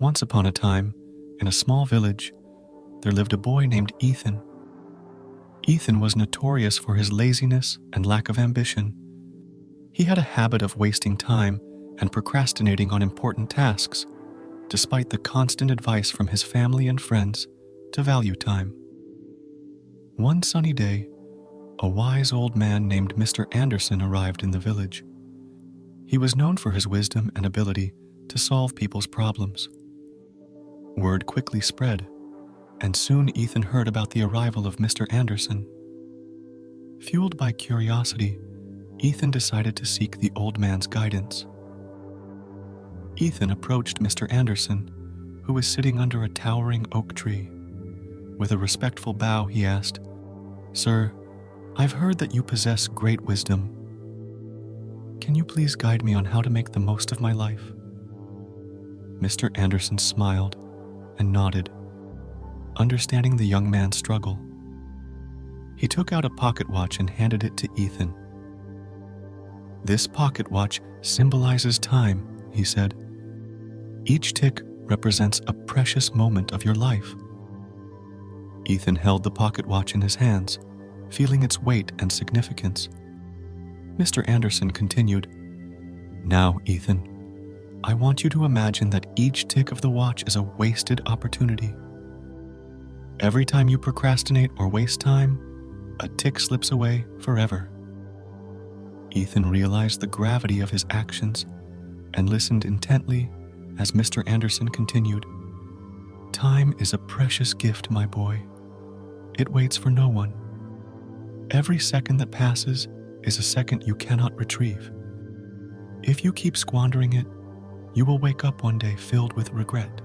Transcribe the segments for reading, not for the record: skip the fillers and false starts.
Once upon a time, in a small village, there lived a boy named Ethan. Ethan was notorious for his laziness and lack of ambition. He had a habit of wasting time and procrastinating on important tasks, despite the constant advice from his family and friends to value time. One sunny day, a wise old man named Mr. Anderson arrived in the village. He was known for his wisdom and ability to solve people's problems. Word quickly spread, and soon Ethan heard about the arrival of Mr. Anderson. Fueled by curiosity, Ethan decided to seek the old man's guidance. Ethan approached Mr. Anderson, who was sitting under a towering oak tree. With a respectful bow, he asked, "Sir, I've heard that you possess great wisdom. Can you please guide me on how to make the most of my life?" Mr. Anderson smiled and nodded, understanding the young man's struggle. He took out a pocket watch and handed it to Ethan. "This pocket watch symbolizes time," he said. "Each tick represents a precious moment of your life." Ethan held the pocket watch in his hands, feeling its weight and significance. Mr. Anderson continued, "Now, Ethan, I want you to imagine that each tick of the watch is a wasted opportunity. Every time you procrastinate or waste time, a tick slips away forever." Ethan realized the gravity of his actions and listened intently as Mr. Anderson continued, "Time is a precious gift, my boy. It waits for no one. Every second that passes is a second you cannot retrieve. If you keep squandering it, you will wake up one day filled with regret."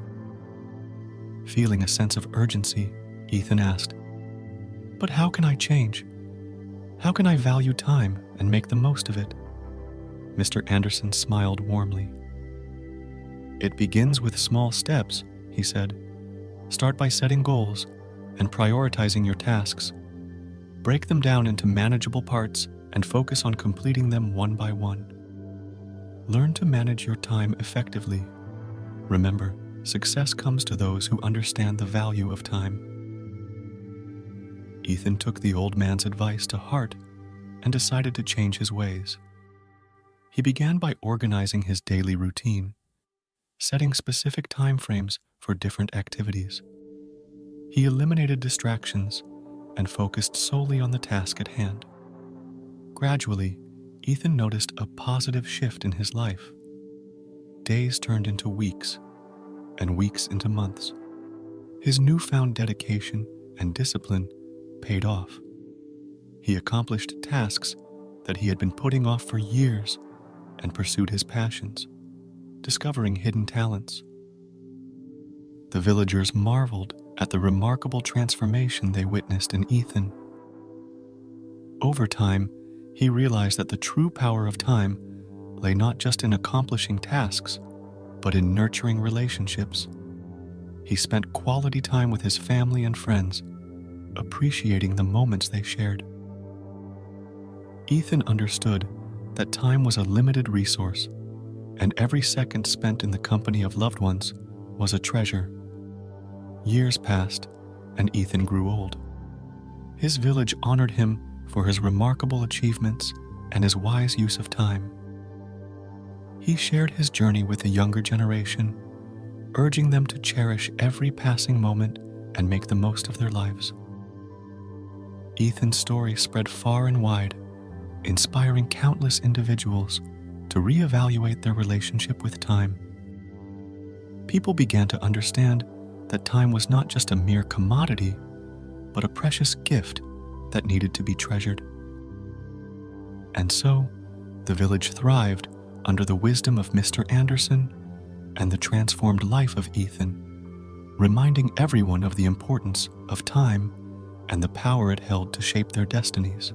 Feeling a sense of urgency, Ethan asked, "But how can I change? How can I value time and make the most of it?" Mr. Anderson smiled warmly. "It begins with small steps," he said. "Start by setting goals and prioritizing your tasks. Break them down into manageable parts and focus on completing them one by one. Learn to manage your time effectively. Remember, success comes to those who understand the value of time." Ethan took the old man's advice to heart and decided to change his ways. He began by organizing his daily routine, setting specific time frames for different activities. He eliminated distractions and focused solely on the task at hand. Gradually, Ethan noticed a positive shift in his life. Days turned into weeks, and weeks into months. His newfound dedication and discipline paid off. He accomplished tasks that he had been putting off for years and pursued his passions, discovering hidden talents. The villagers marveled at the remarkable transformation they witnessed in Ethan. Over time, he realized that the true power of time lay not just in accomplishing tasks, but in nurturing relationships. He spent quality time with his family and friends, appreciating the moments they shared. Ethan understood that time was a limited resource, and every second spent in the company of loved ones was a treasure. Years passed, and Ethan grew old. His village honored him for his remarkable achievements and his wise use of time. He shared his journey with the younger generation, urging them to cherish every passing moment and make the most of their lives. Ethan's story spread far and wide, inspiring countless individuals to reevaluate their relationship with time. People began to understand that time was not just a mere commodity, but a precious gift that needed to be treasured. And so, the village thrived under the wisdom of Mr. Anderson and the transformed life of Ethan, reminding everyone of the importance of time and the power it held to shape their destinies.